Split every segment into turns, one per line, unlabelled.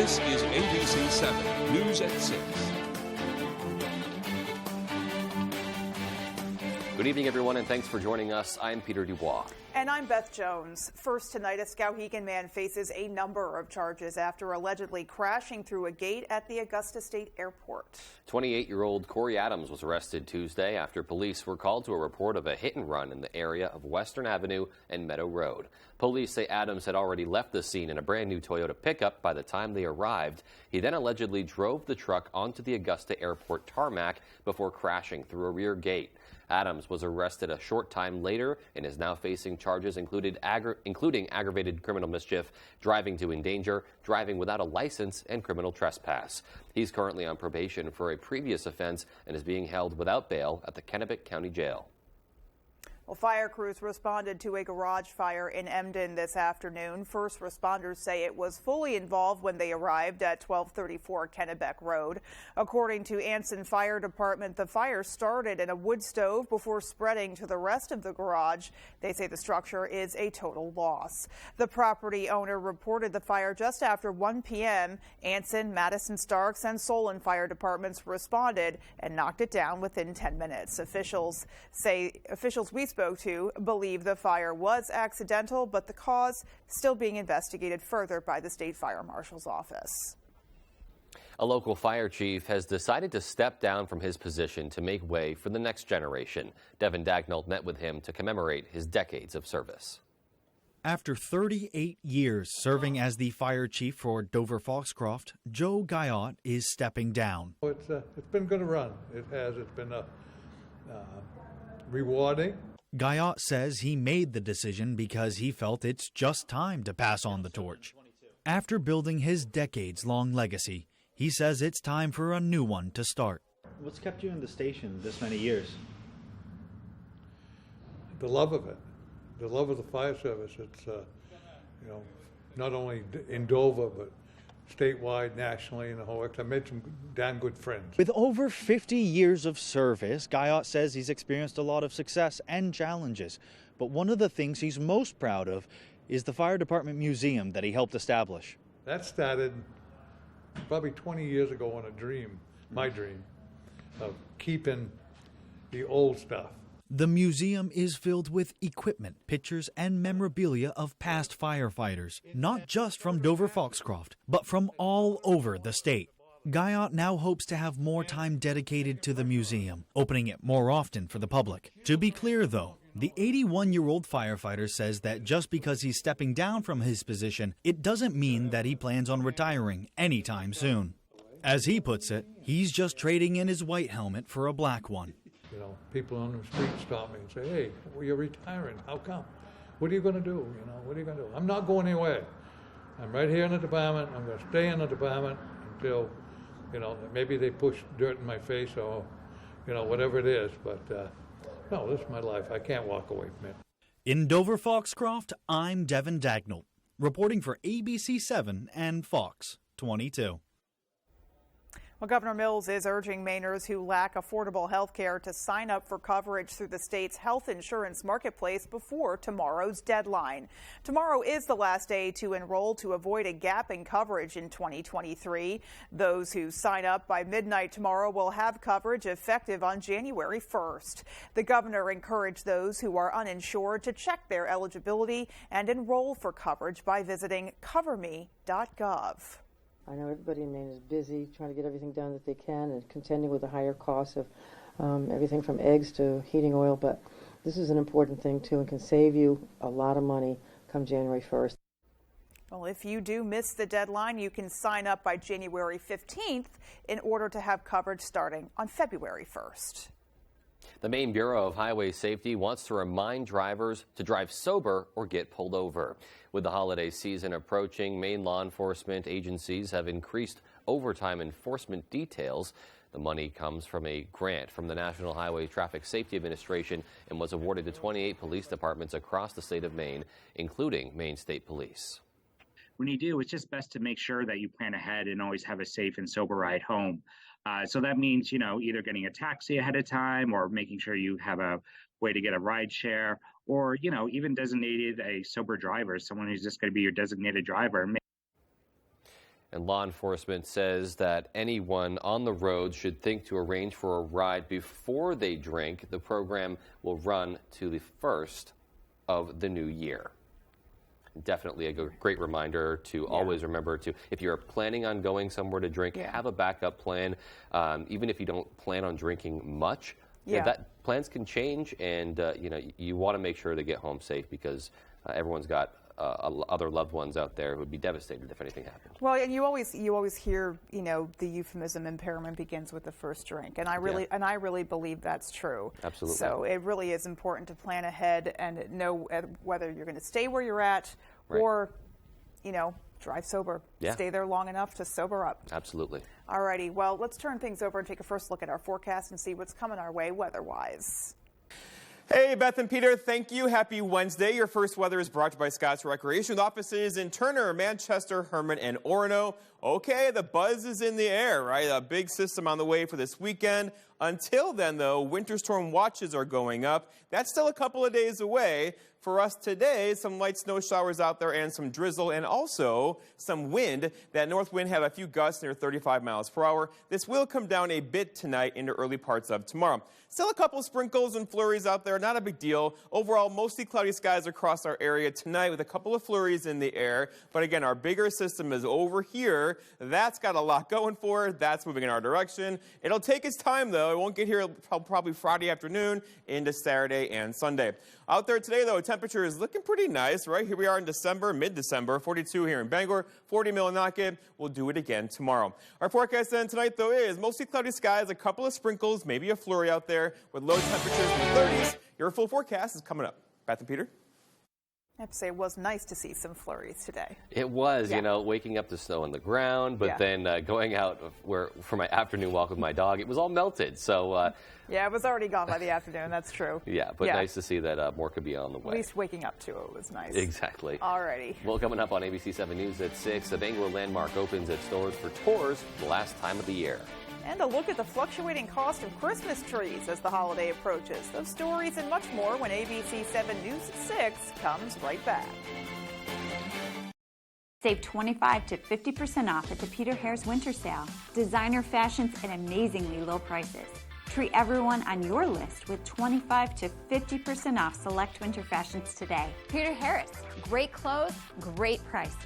This is ABC 7 News at 6.
Good evening, everyone, and thanks for joining us. I'm Peter Dubois.
And I'm Beth Jones. First tonight, a Skowhegan man faces a number of charges after allegedly crashing through a gate at the Augusta State Airport.
28-year-old Corey Adams was arrested Tuesday after police were called to a report of a hit-and-run in the area of Western Avenue and Meadow Road. Police say Adams had already left the scene in a brand-new Toyota pickup by the time they arrived. He then allegedly drove the truck onto the Augusta Airport tarmac before crashing through a rear gate. Adams was arrested a short time later and is now facing charges including aggravated criminal mischief, driving to endanger, driving without a license, and criminal trespass. He's currently on probation for a previous offense and is being held without bail at the Kennebec County Jail.
Well, fire crews responded to a garage fire in Emden this afternoon. First responders say it was fully involved when they arrived at 1234 Kennebec Road. According to Anson Fire Department, the fire started in a wood stove before spreading to the rest of the garage. They say the structure is a total loss. The property owner reported the fire just after 1 p.m. Anson, Madison Starks, and Solon Fire Departments responded and knocked it down within 10 minutes. Officials we spoke to believe the fire was accidental, but the cause still being investigated further by the State Fire Marshal's office.
A local fire chief has decided to step down from his position to make way for the next generation. Devin Dagnall met with him to commemorate his decades of service.
After 38 years serving as the fire chief for Dover Foxcroft, Joe Guyot is stepping down.
It's been a good run. It has. It's been rewarding.
Guyot says he made the decision because he felt it's just time to pass on the torch. After building his decades-long legacy, he says it's time for a new one to start.
What's kept you in the station this many years?
The love of it, the love of the fire service. It's not only in Dover but statewide, nationally, and the whole. I made some damn good friends.
With over 50 years of service, Guyot says he's experienced a lot of success and challenges. But one of the things he's most proud of is the fire department museum that he helped establish.
That started probably 20 years ago on a dream, my dream, of keeping the old stuff.
The museum is filled with equipment, pictures, and memorabilia of past firefighters, not just from Dover Foxcroft, but from all over the state. Guyot now hopes to have more time dedicated to the museum, opening it more often for the public. To be clear, though, the 81-year-old firefighter says that just because he's stepping down from his position, it doesn't mean that he plans on retiring anytime soon. As he puts it, he's just trading in his white helmet for a black one.
You know, people on the street stop me and say, "Hey, well, you're retiring. How come? What are you going to do? What are you going to do?" I'm not going anywhere. I'm right here in the department. I'm going to stay in the department until, maybe they push dirt in my face or, whatever it is. But no, this is my life. I can't walk away from it.
In Dover Foxcroft, I'm Devin Dagnall, reporting for ABC 7 and Fox 22.
Well, Governor Mills is urging Mainers who lack affordable health care to sign up for coverage through the state's health insurance marketplace before tomorrow's deadline. Tomorrow is the last day to enroll to avoid a gap in coverage in 2023. Those who sign up by midnight tomorrow will have coverage effective on January 1st. The governor encouraged those who are uninsured to check their eligibility and enroll for coverage by visiting coverme.gov.
I know everybody in Maine is busy trying to get everything done that they can and contending with the higher costs of everything from eggs to heating oil, but this is an important thing too and can save you a lot of money come January 1st.
Well, if you do miss the deadline, you can sign up by January 15th in order to have coverage starting on February 1st.
The Maine Bureau of Highway Safety wants to remind drivers to drive sober or get pulled over. With the holiday season approaching, Maine law enforcement agencies have increased overtime enforcement details. The money comes from a grant from the National Highway Traffic Safety Administration and was awarded to 28 police departments across the state of Maine, including Maine State Police.
When you do, it's just best to make sure that you plan ahead and always have a safe and sober ride home. So that means, either getting a taxi ahead of time or making sure you have a way to get a ride share or, even designated a sober driver, someone who's just going to be your designated driver.
And law enforcement says that anyone on the road should think to arrange for a ride before they drink. The program will run to the 1st of the new year. Definitely a great reminder to always remember to, if you're planning on going somewhere to drink, have a backup plan. Even if you don't plan on drinking much, that plans can change, and you want to make sure to get home safe, because everyone's got other loved ones out there who would be devastated if anything happened. Well,
and you always hear, the euphemism impairment begins with the first drink, and I really believe that's true.
Absolutely.
So it really is important to plan ahead and know whether you're going to stay where you're at or, drive sober. Stay there long enough to sober up.
Absolutely.
All righty. Well, let's turn things over and take a first look at our forecast and see what's coming our way weather-wise.
Hey, Beth and Peter, thank you. Happy Wednesday. Your first weather is brought to you by Scott's Recreation offices in Turner, Manchester, Hermon, and Orono. Okay, the buzz is in the air, right? A big system on the way for this weekend. Until then, though, winter storm watches are going up. That's still a couple of days away. For us today, some light snow showers out there and some drizzle, and also some wind. That north wind had a few gusts near 35 miles per hour. This will come down a bit tonight into early parts of tomorrow. Still a couple sprinkles and flurries out there, not a big deal. Overall, mostly cloudy skies across our area tonight with a couple of flurries in the air. But again, our bigger system is over here. That's got a lot going for it. That's moving in our direction. It'll take its time, though. It won't get here probably Friday afternoon into Saturday and Sunday. Out there today, though, temperature is looking pretty nice, right? Here we are in December, mid-December, 42 here in Bangor, 40 Millinocket. We'll do it again tomorrow. Our forecast then tonight, though, is mostly cloudy skies, a couple of sprinkles, maybe a flurry out there with low temperatures in the 30s. Your full forecast is coming up. Beth and Peter?
I have to say, it was nice to see some flurries today.
It was, waking up to snow on the ground, but then going out for my afternoon walk with my dog, it was all melted. So,
it was already gone by the afternoon. That's true.
But nice to see that more could be on the way.
At least waking up to it was nice.
Exactly.
Alrighty.
Well, coming up on ABC 7 News at 6, the Bangor Landmark opens its doors for tours for the last time of the year.
And a look at the fluctuating cost of Christmas trees as the holiday approaches. Those stories and much more when ABC 7 News at 6 comes right back.
Save 25 to 50% off at the Peter Hare's Winter Sale. Designer fashions at amazingly low prices. Treat everyone on your list with 25 to 50% off select winter fashions today.
Peter Harris, great clothes, great prices.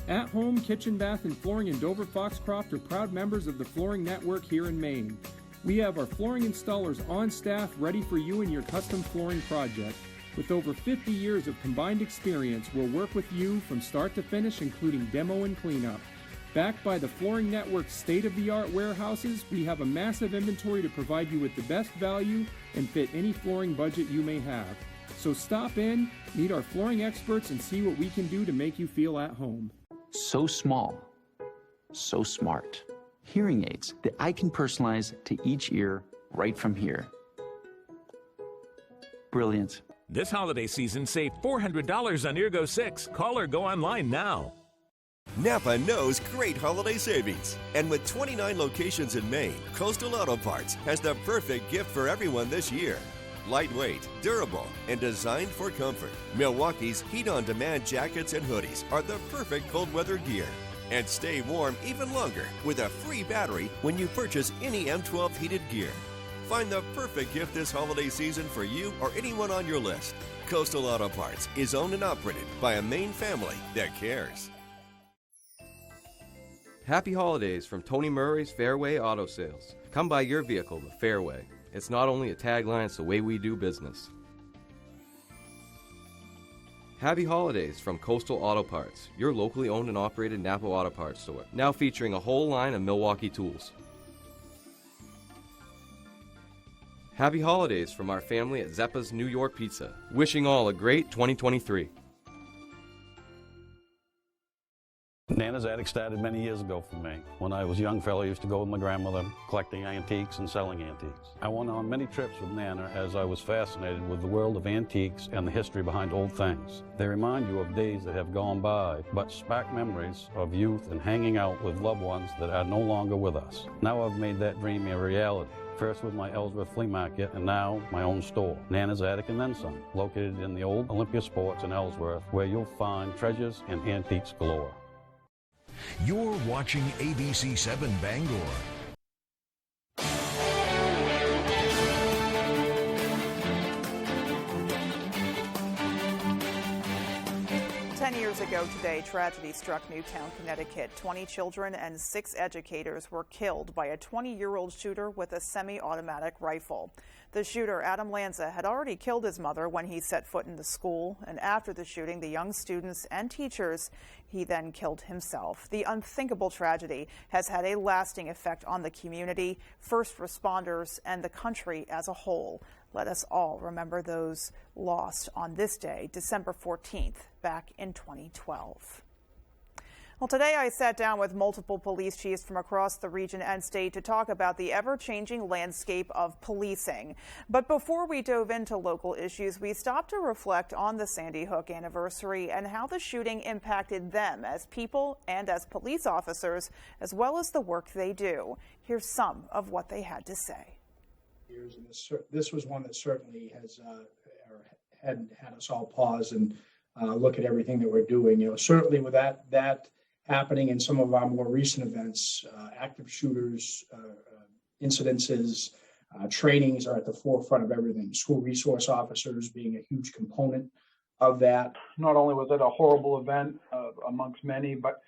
At Home, Kitchen, Bath, and Flooring in Dover Foxcroft are proud members of the Flooring Network here in Maine. We have our flooring installers on staff ready for you and your custom flooring project. With over 50 years of combined experience, we'll work with you from start to finish, including demo and cleanup. Backed by the Flooring Network's state-of-the-art warehouses, we have a massive inventory to provide you with the best value and fit any flooring budget you may have. So stop in, meet our flooring experts, and see what we can do to make you feel at home.
So small, so smart. Hearing aids that I can personalize to each ear right from here. Brilliant.
This holiday season, save $400 on Eargo 6. Call or go online now.
Napa knows great holiday savings. And with 29 locations in Maine, Coastal Auto Parts has the perfect gift for everyone this year. Lightweight, durable, and designed for comfort. Milwaukee's heat-on-demand jackets and hoodies are the perfect cold weather gear. And stay warm even longer with a free battery when you purchase any M12 heated gear. Find the perfect gift this holiday season for you or anyone on your list. Coastal Auto Parts is owned and operated by a Maine family that cares.
Happy holidays from Tony Murray's Fairway Auto Sales. Come buy your vehicle the Fairway. It's not only a tagline, it's the way we do business. Happy holidays from Coastal Auto Parts, your locally owned and operated Napa Auto Parts store, now featuring a whole line of Milwaukee tools. Happy holidays from our family at Zeppa's New York Pizza. Wishing all a great 2023.
Nana's Attic started many years ago for me. When I was a young fellow, I used to go with my grandmother, collecting antiques and selling antiques. I went on many trips with Nana as I was fascinated with the world of antiques and the history behind old things. They remind you of days that have gone by, but spark memories of youth and hanging out with loved ones that are no longer with us. Now I've made that dream a reality. First with my Ellsworth Flea Market, and now my own store, Nana's Attic and Then Some, located in the old Olympia Sports in Ellsworth, where you'll find treasures and antiques galore.
You're watching ABC 7 Bangor.
10 years ago today, tragedy struck Newtown, Connecticut. 20 children and 6 educators were killed by a 20-year-old shooter with a semi-automatic rifle. The shooter, Adam Lanza, had already killed his mother when he set foot in the school, and after the shooting, the young students and teachers, he then killed himself. The unthinkable tragedy has had a lasting effect on the community, first responders, and the country as a whole. Let us all remember those lost on this day, December 14th, back in 2012. Well, today I sat down with multiple police chiefs from across the region and state to talk about the ever-changing landscape of policing. But before we dove into local issues, we stopped to reflect on the Sandy Hook anniversary and how the shooting impacted them as people and as police officers, as well as the work they do. Here's some of what they had to say.
And this was one that certainly has had us all pause and look at everything that we're doing. You know, certainly with that happening in some of our more recent events, active shooters, incidences, trainings are at the forefront of everything. School resource officers being a huge component of that.
Not only was it a horrible event amongst many, but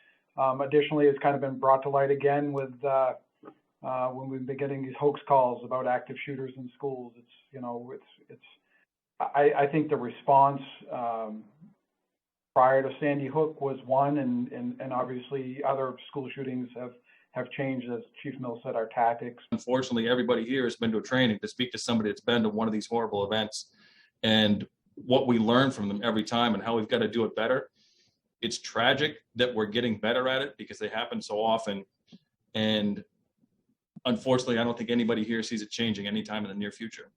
additionally, it's kind of been brought to light again with when we've been getting these hoax calls about active shooters in schools. I think the response prior to Sandy Hook was one, and obviously other school shootings have changed, as Chief Mills said, our tactics.
Unfortunately, everybody here has been to a training to speak to somebody that's been to one of these horrible events, and what we learn from them every time and how we've got to do it better. It's tragic that we're getting better at it because they happen so often, and unfortunately, I don't think anybody here sees it changing anytime in the near future.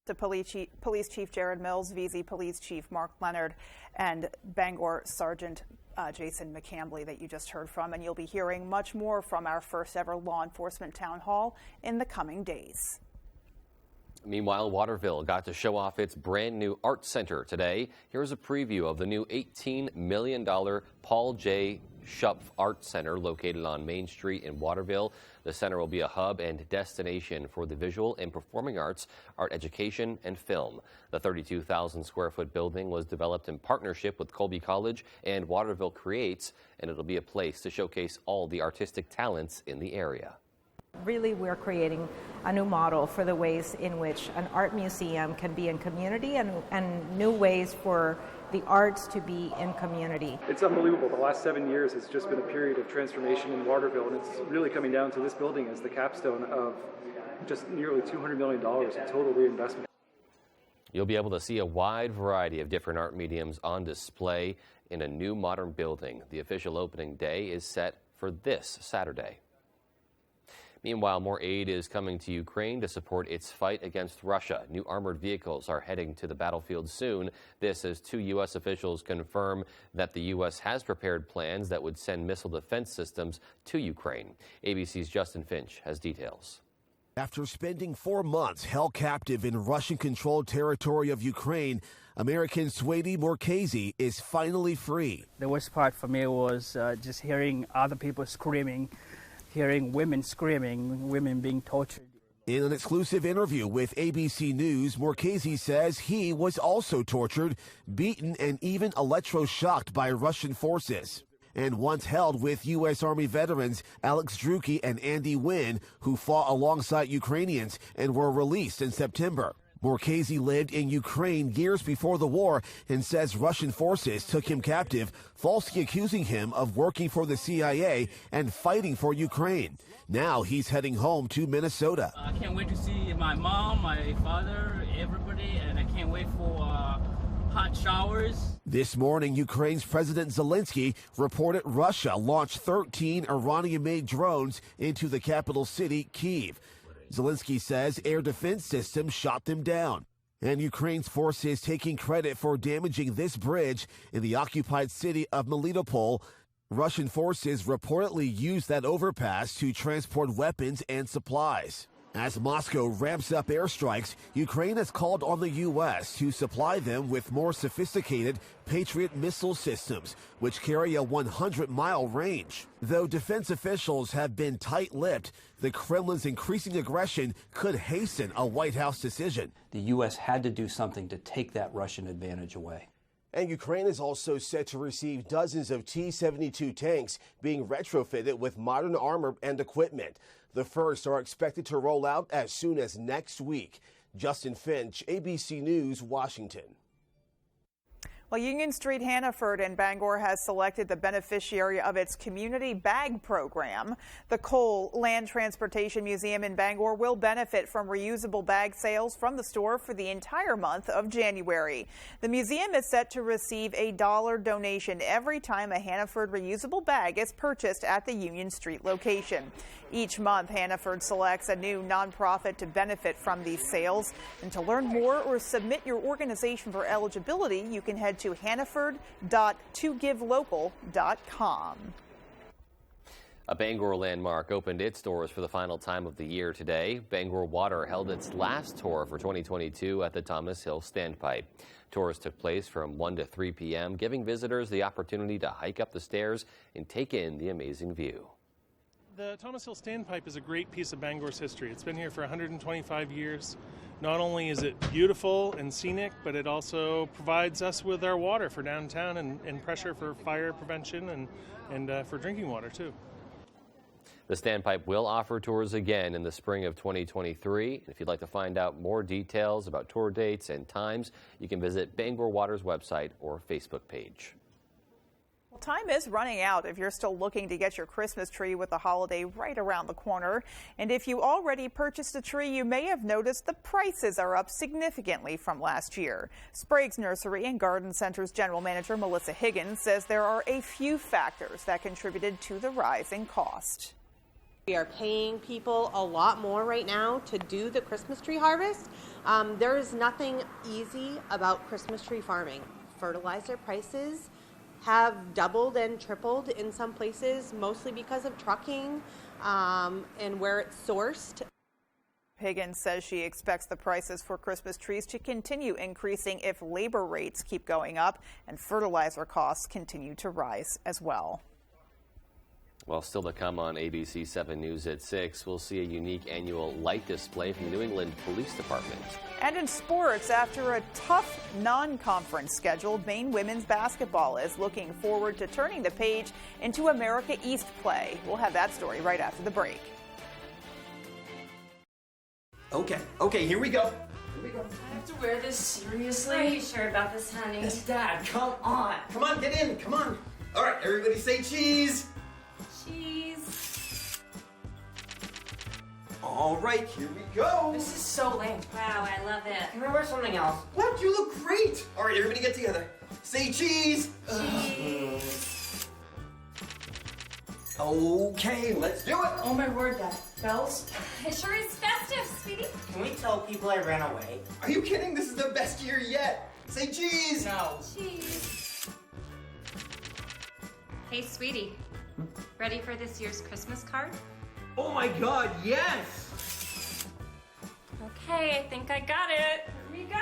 To Police Chief Jared Mills, VZ Police Chief Mark Leonard, and Bangor Sergeant Jason McCambly that you just heard from. And you'll be hearing much more from our first ever law enforcement town hall in the coming days.
Meanwhile, Waterville got to show off its brand new art center today. Here's a preview of the new $18 million Paul J. Schupf Art Center located on Main Street in Waterville. The center will be a hub and destination for the visual and performing arts, art education, and film. The 32,000 square foot building was developed in partnership with Colby College and Waterville Creates, and it'll be a place to showcase all the artistic talents in the area.
Really, we're creating a new model for the ways in which an art museum can be in community and new ways for the arts to be in community.
It's unbelievable. The last 7 years has just been a period of transformation in Waterville, and it's really coming down to this building as the capstone of just nearly $200 million in total reinvestment.
You'll be able to see a wide variety of different art mediums on display in a new modern building. The official opening day is set for this Saturday. Meanwhile, more aid is coming to Ukraine to support its fight against Russia. New armored vehicles are heading to the battlefield soon. This as 2 U.S. officials confirm that the U.S. has prepared plans that would send missile defense systems to Ukraine. ABC's Justin Finch has details.
After spending 4 months held captive in Russian-controlled territory of Ukraine, American Swady Morkezi is finally free.
The worst part for me was just hearing other people screaming, hearing women screaming, women being tortured.
In an exclusive interview with ABC News, Morkezi says he was also tortured, beaten, and even electroshocked by Russian forces. And once held with U.S. Army veterans Alex Druki and Andy Wynn, who fought alongside Ukrainians and were released in September. Morkezi lived in Ukraine years before the war and says Russian forces took him captive, falsely accusing him of working for the CIA and fighting for Ukraine. Now he's heading home to Minnesota.
I can't wait to see my mom, my father, everybody, and I can't wait for hot showers.
This morning, Ukraine's President Zelensky reported Russia launched 13 Iranian-made drones into the capital city, Kyiv. Zelensky says air defense systems shot them down. And Ukraine's forces taking credit for damaging this bridge in the occupied city of Melitopol. Russian forces reportedly used that overpass to transport weapons and supplies. As Moscow ramps up airstrikes, Ukraine has called on the U.S. to supply them with more sophisticated Patriot missile systems, which carry a 100-mile range. Though defense officials have been tight-lipped, the Kremlin's increasing aggression could hasten a White House decision.
The U.S. had to do something to take that Russian advantage away.
And Ukraine is also set to receive dozens of T-72 tanks being retrofitted with modern armor and equipment. The first are expected to roll out as soon as next week. Justin Finch, ABC News, Washington.
Well, Union Street Hannaford in Bangor has selected the beneficiary of its community bag program. The Cole Land Transportation Museum in Bangor will benefit from reusable bag sales from the store for the entire month of January. The museum is set to receive a $1 donation every time a Hannaford reusable bag is purchased at the Union Street location. Each month, Hannaford selects a new nonprofit to benefit from these sales. And to learn more or submit your organization for eligibility, you can head to hannaford.togivelocal.com.
A Bangor landmark opened its doors for the final time of the year today. Bangor Water held its last tour for 2022 at the Thomas Hill Standpipe. Tours took place from 1 to 3 p.m., giving visitors the opportunity to hike up the stairs and take in the amazing view.
The Thomas Hill Standpipe is a great piece of Bangor's history. It's been here for 125 years. Not only is it beautiful and scenic, but it also provides us with our water for downtown and pressure for fire prevention and for drinking water, too.
The Standpipe will offer tours again in the spring of 2023. If you'd like to find out more details about tour dates and times, you can visit Bangor Water's website or Facebook page.
Well, time is running out if you're still looking to get your Christmas tree with the holiday right around the corner. And if you already purchased a tree, you may have noticed the prices are up significantly from last year. Sprague's Nursery and Garden Center's General Manager Melissa Higgins says there are a few factors that contributed to the rise in cost.
We are paying people a lot more right now to do the Christmas tree harvest. There is nothing easy about Christmas tree farming. Fertilizer prices have doubled and tripled in some places, mostly because of trucking and where it's sourced.
Higgins says she expects the prices for Christmas trees to continue increasing if labor rates keep going up and fertilizer costs continue to rise as well.
Well, still to come on ABC 7 News at 6, we'll see a unique annual light display from the New England Police Department.
And in sports, after a tough non-conference schedule, Maine women's basketball is looking forward to turning the page into America East play. We'll have that story right after the break.
Okay, here we go.
I have to wear this seriously?
Are you sure about this, honey?
Yes, Dad, come on. Come on, get in, come on. All right, everybody say cheese.
Cheese.
All right, here we go.
This is so lame.
Wow, I love it.
Can I wear something else? What? You look great. All right, everybody get together. Say cheese.
Cheese.
Okay, let's do it.
Oh my word, Dad. Bells?
It sure is festive, sweetie.
Can we tell people I ran away? Are you kidding? This is the best year yet. Say cheese.
No.
Cheese.
Hey, sweetie. Ready for this year's Christmas card?
Oh my God, yes!
Okay, I think I got it. Here we go.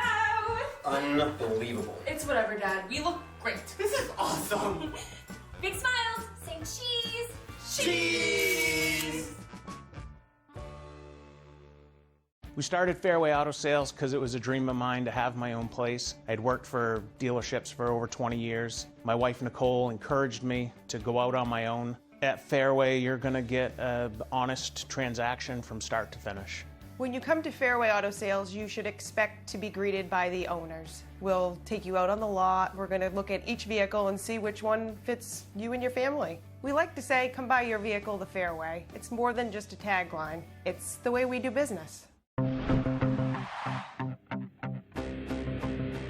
Unbelievable.
It's whatever, Dad. We look great.
This is awesome.
Big smiles. Saying cheese.
Cheese!
We started Fairway Auto Sales because it was a dream of mine to have my own place. I'd worked for dealerships for over 20 years. My wife Nicole encouraged me to go out on my own. At Fairway, you're going to get an honest transaction from start to finish.
When you come to Fairway Auto Sales, you should expect to be greeted by the owners. We'll take you out on the lot. We're going to look at each vehicle and see which one fits you and your family. We like to say, come buy your vehicle the Fairway. It's more than just a tagline. It's the way we do business.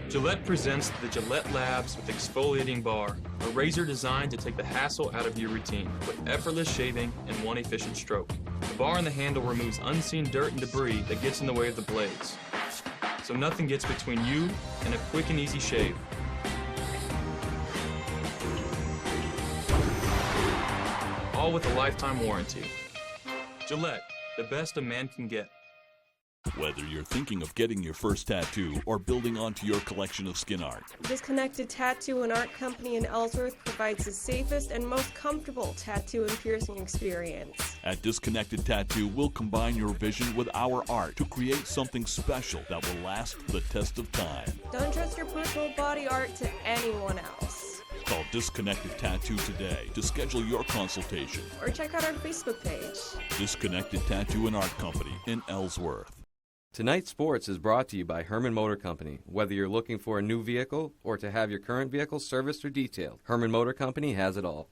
Gillette presents the Gillette Labs with Exfoliating Bar, a razor designed to take the hassle out of your routine with effortless shaving and one efficient stroke. The bar and the handle removes unseen dirt and debris that gets in the way of the blades, so nothing gets between you and a quick and easy shave. All with a lifetime warranty. Gillette, the best a man can get.
Whether you're thinking of getting your first tattoo or building onto your collection of skin art,
Disconnected Tattoo and Art Company in Ellsworth provides the safest and most comfortable tattoo and piercing experience.
at Disconnected Tattoo, we'll combine your vision with our art to create something special that will last the test of time.
Don't trust your personal body art to anyone else.
Call Disconnected Tattoo today to schedule your consultation.
Or check out our Facebook page.
Disconnected Tattoo and Art Company in Ellsworth.
Tonight's Sports is brought to you by Herman Motor Company. Whether you're looking for a new vehicle or to have your current vehicle serviced or detailed, Herman Motor Company has it all.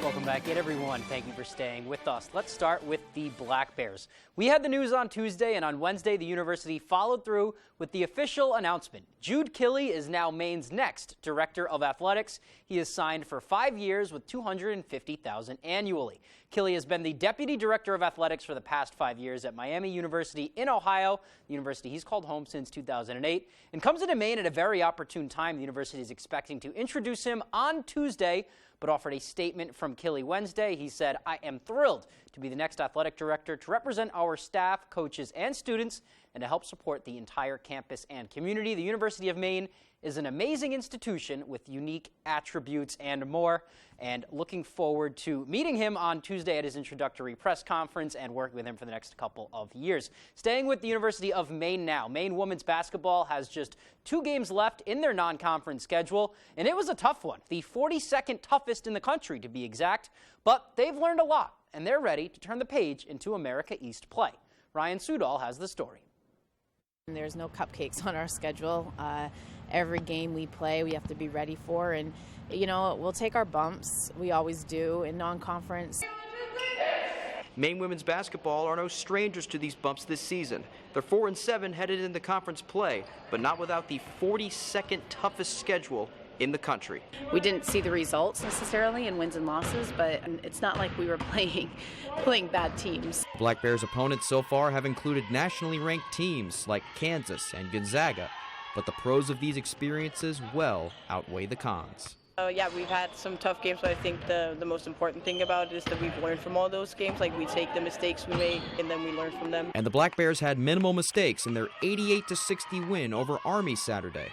Welcome back in, everyone. Thank you for staying with us. Let's start with the Black Bears. We had the news on Tuesday, and on Wednesday, the university followed through with the official announcement. Jude Killey is now Maine's next director of athletics. He is signed for 5 years with $250,000 annually. Killey has been the deputy director of athletics for the past 5 years at Miami University in Ohio, the university he's called home since 2008, and comes into Maine at a very opportune time. The university is expecting to introduce him on Tuesday, but offered a statement from Killey Wednesday. He said, "I am thrilled to be the next athletic director to represent our staff, coaches, and students, and to help support the entire campus and community. The University of Maine is an amazing institution with unique attributes and more." And looking forward to meeting him on Tuesday at his introductory press conference and working with him for the next couple of years. Staying with the University of Maine now, Maine women's basketball has just 2 games left in their non-conference schedule, and it was a tough one, the 42nd toughest in the country to be exact, but they've learned a lot, and they're ready to turn the page into America East play. Ryan Sudol has the story.
There's no cupcakes on our schedule. Every game we play, we have to be ready for, and you know, we'll take our bumps. We always do in non-conference.
Maine women's basketball are no strangers to these bumps this season. They're 4-7 headed into conference play, but not without the 42nd toughest schedule in the country.
We didn't see the results necessarily in wins and losses, but it's not like we were playing bad teams.
Black Bears opponents so far have included nationally ranked teams like Kansas and Gonzaga, but the pros of these experiences well outweigh the cons.
Yeah, we've had some tough games, but I think the most important thing about it is that we've learned from all those games. Like, we take the mistakes we make, and then we learn from them.
And the Black Bears had minimal mistakes in their 88-60 win over Army Saturday.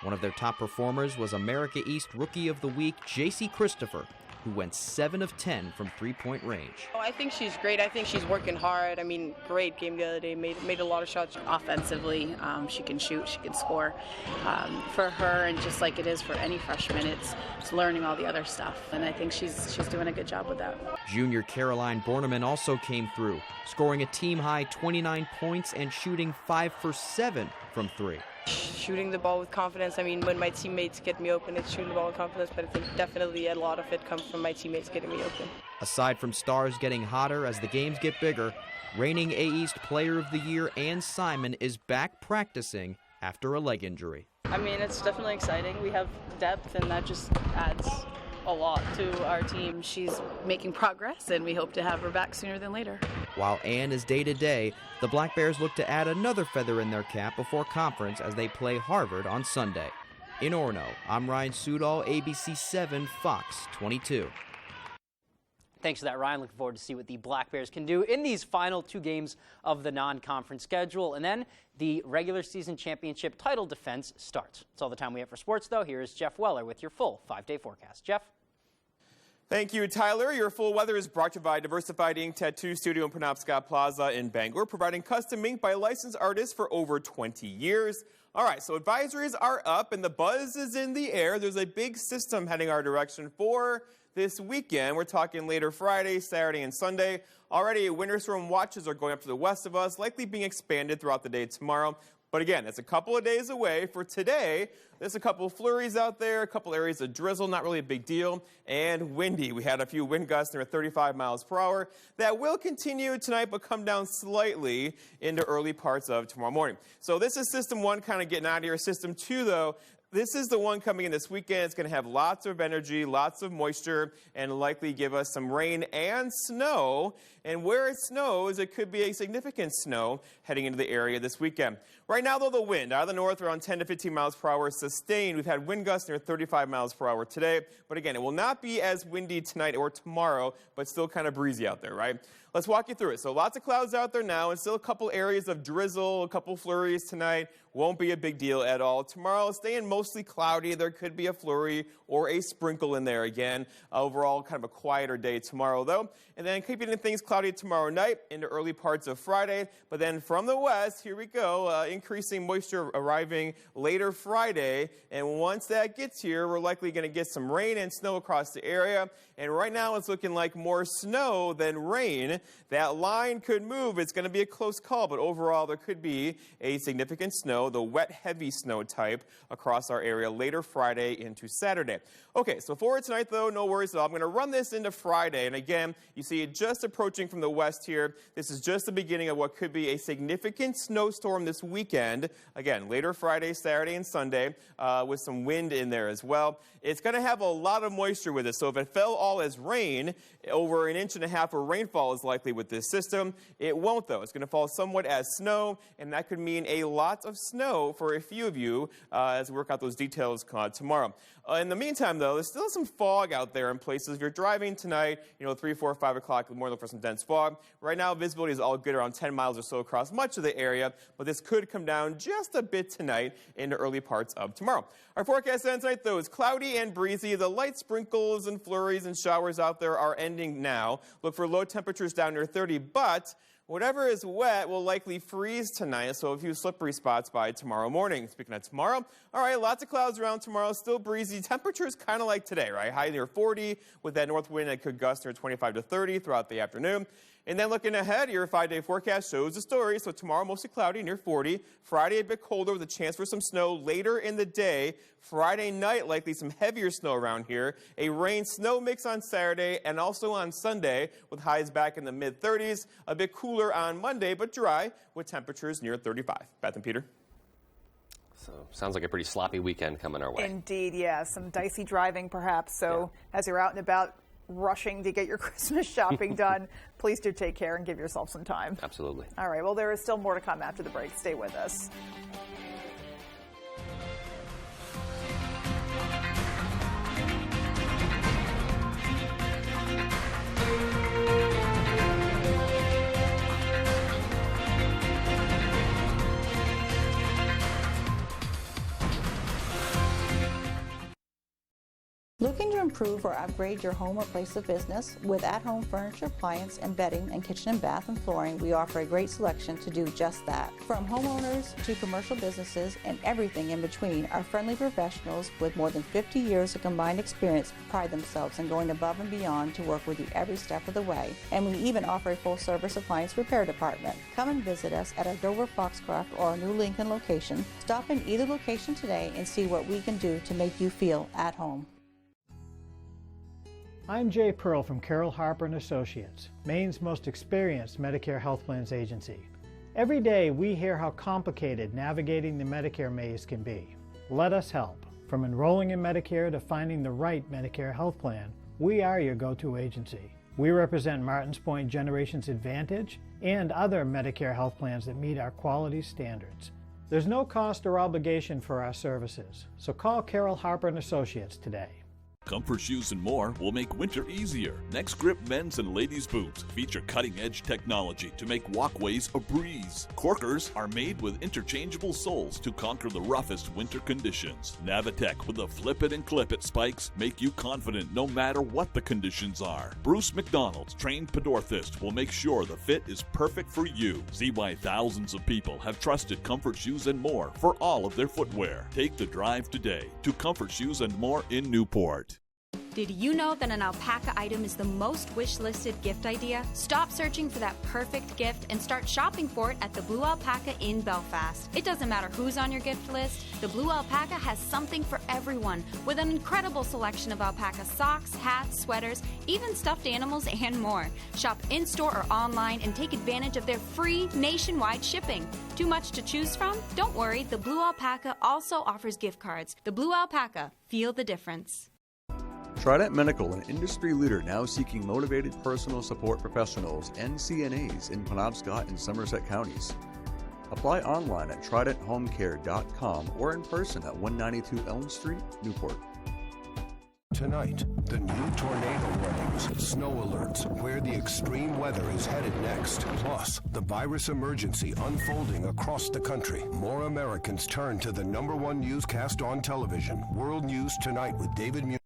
One of their top performers was America East Rookie of the Week, J.C. Christopher, who went 7 of 10 from three-point range.
Oh, I think she's great. I think she's working hard. I mean, great game the other day. Made a lot of shots.
Offensively, she can shoot, she can score. For her, and just like it is for any freshman, it's learning all the other stuff. And I think she's doing a good job with that.
Junior Caroline Borneman also came through, scoring a team-high 29 points and shooting 5 for 7 from 3.
Shooting the ball with confidence. I mean, when my teammates get me open, it's shooting the ball with confidence, but I think definitely a lot of it comes from my teammates getting me open.
Aside from stars getting hotter as the games get bigger, reigning A-East Player of the Year Ann Simon is back practicing after a leg injury.
I mean, it's definitely exciting. We have depth, and that just adds a lot to our team.
She's making progress, and we hope to have her back sooner than later.
While Ann is day-to-day, the Black Bears look to add another feather in their cap before conference as they play Harvard on Sunday. In Orono, I'm Ryan Sudol, ABC 7, Fox 22.
Thanks for that, Ryan. Looking forward to see what the Black Bears can do in these final 2 games of the non-conference schedule. And then the regular season championship title defense starts. That's all the time we have for sports, though. Here is Jeff Weller with your full 5-day forecast. Jeff?
Thank you, Tyler. Your full weather is brought to you by Diversified Ink Tattoo Studio in Penobscot Plaza in Bangor, providing custom ink by licensed artists for over 20 years. All right, so advisories are up and the buzz is in the air. There's a big system heading our direction for this weekend. We're talking later Friday, Saturday, and Sunday. Already, winter storm watches are going up to the west of us, likely being expanded throughout the day tomorrow. But again, it's a couple of days away. For today, there's a couple of flurries out there, a couple areas of drizzle, not really a big deal, and windy. We had a few wind gusts near 35 miles per hour. That will continue tonight, but come down slightly into early parts of tomorrow morning. So this is System 1 kind of getting out of here. System 2, though, This is the one coming in this weekend. It's going to have lots of energy, lots of moisture, and likely give us some rain and snow. And where it snows, it could be a significant snow heading into the area this weekend. Right now, though, the wind out of the north around 10 to 15 miles per hour is sustained. We've had wind gusts near 35 miles per hour today. But again, it will not be as windy tonight or tomorrow, but still kind of breezy out there, right? Let's walk you through it. So lots of clouds out there now, and still a couple areas of drizzle, a couple flurries tonight. Won't be a big deal at all. Tomorrow, staying mostly cloudy. There could be a flurry or a sprinkle in there again. Overall, kind of a quieter day tomorrow, though. And then keeping things cloudy tomorrow night into early parts of Friday. But then from the west, here we go, increasing moisture arriving later Friday. And once that gets here, we're likely going to get some rain and snow across the area. And right now, it's looking like more snow than rain. That line could move. It's going to be a close call, but overall, there could be a significant snow, the wet, heavy snow type, across our area later Friday into Saturday. Okay, so for tonight, though, no worries at all. I'm going to run this into Friday. And again, you see it just approaching from the west here. This is just the beginning of what could be a significant snowstorm this weekend. Again, later Friday, Saturday, and Sunday, with some wind in there as well. It's going to have a lot of moisture with it. So if it fell all as rain, over 1.5 inches of rainfall is likely with this system. It won't, though. It's going to fall somewhat as snow, and that could mean a lot of snow for a few of you as we work out those details tomorrow. In the meantime, though, there's still some fog out there in places. If you're driving tonight, 3, 4, 5 o'clock in the morning, look for some dense fog. Right now, visibility is all good, around 10 miles or so across much of the area, but this could come down just a bit tonight into early parts of tomorrow. Our forecast tonight, though, is cloudy and breezy. The light sprinkles and flurries and showers out there are ending now. Look for low temperatures down near 30, but whatever is wet will likely freeze tonight, so a few slippery spots by tomorrow morning. Speaking of tomorrow, all right, lots of clouds around tomorrow, still breezy. Temperatures kind of like today, right? High near 40 with that north wind that could gust near 25 to 30 throughout the afternoon. And then looking ahead, your 5-day forecast shows the story. So tomorrow, mostly cloudy, near 40. Friday, a bit colder with a chance for some snow later in the day. Friday night, likely some heavier snow around here. A rain-snow mix on Saturday and also on Sunday with highs back in the mid-30s. A bit cooler on Monday, but dry with temperatures near 35. Beth and Peter.
So sounds like a pretty sloppy weekend coming our way.
Indeed, yeah. Some dicey driving, perhaps. So as you're out and about, rushing to get your Christmas shopping done, please do take care and give yourself some time.
Absolutely.
All right, well, there is still more to come after the break. Stay with us.
Looking to improve or upgrade your home or place of business? With at-home furniture, appliance, and bedding, and kitchen and bath and flooring, we offer a great selection to do just that. From homeowners to commercial businesses and everything in between, our friendly professionals with more than 50 years of combined experience pride themselves in going above and beyond to work with you every step of the way. And we even offer a full-service appliance repair department. Come and visit us at our Dover Foxcroft or our new Lincoln location. Stop in either location today and see what we can do to make you feel at home.
I'm Jay Pearl from Carroll Harper & Associates, Maine's most experienced Medicare health plans agency. Every day we hear how complicated navigating the Medicare maze can be. Let us help. From enrolling in Medicare to finding the right Medicare health plan, we are your go-to agency. We represent Martins Point Generations Advantage and other Medicare health plans that meet our quality standards. There's no cost or obligation for our services, so call Carroll Harper & Associates today.
Comfort Shoes and More will make winter easier. Next Grip men's and ladies' boots feature cutting-edge technology to make walkways a breeze. Corkers are made with interchangeable soles to conquer the roughest winter conditions. Navitec with the flip it and clip it spikes make you confident no matter what the conditions are. Bruce McDonald's trained podorthist will make sure the fit is perfect for you. See why thousands of people have trusted Comfort Shoes and More for all of their footwear. Take the drive today to Comfort Shoes and More in Newport.
Did you know that an alpaca item is the most wish-listed gift idea? Stop searching for that perfect gift and start shopping for it at the Blue Alpaca in Belfast. It doesn't matter who's on your gift list, the Blue Alpaca has something for everyone with an incredible selection of alpaca socks, hats, sweaters, even stuffed animals and more. Shop in-store or online and take advantage of their free nationwide shipping. Too much to choose from? Don't worry, the Blue Alpaca also offers gift cards. The Blue Alpaca, feel the difference.
Trident Medical, an industry leader now seeking motivated personal support professionals and CNAs in Penobscot and Somerset counties. Apply online at tridenthomecare.com or in person at 192 Elm Street, Newport.
Tonight, the new tornado warnings, snow alerts, where the extreme weather is headed next. Plus, the virus emergency unfolding across the country. More Americans turn to the #1 newscast on television. World News Tonight with David Muir.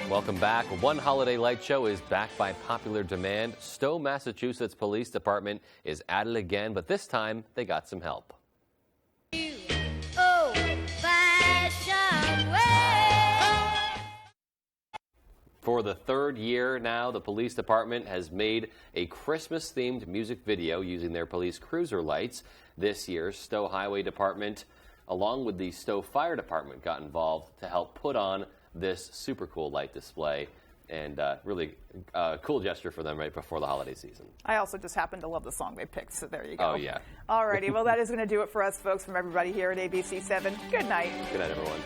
Welcome back. One Holiday Light Show is back by popular demand. Stowe, Massachusetts Police Department is at it again, but this time they got some help. For the third year now, the police department has made a Christmas-themed music video using their police cruiser lights. This year, Stowe Highway Department, along with the Stowe Fire Department, got involved to help put on this super cool light display, and really cool gesture for them right before the holiday season.
I also just happen to love the song they picked, so there you go.
Oh, yeah.
Alrighty, well, that is going to do it for us, folks, from everybody here at ABC 7. Good night.
Good night, everyone.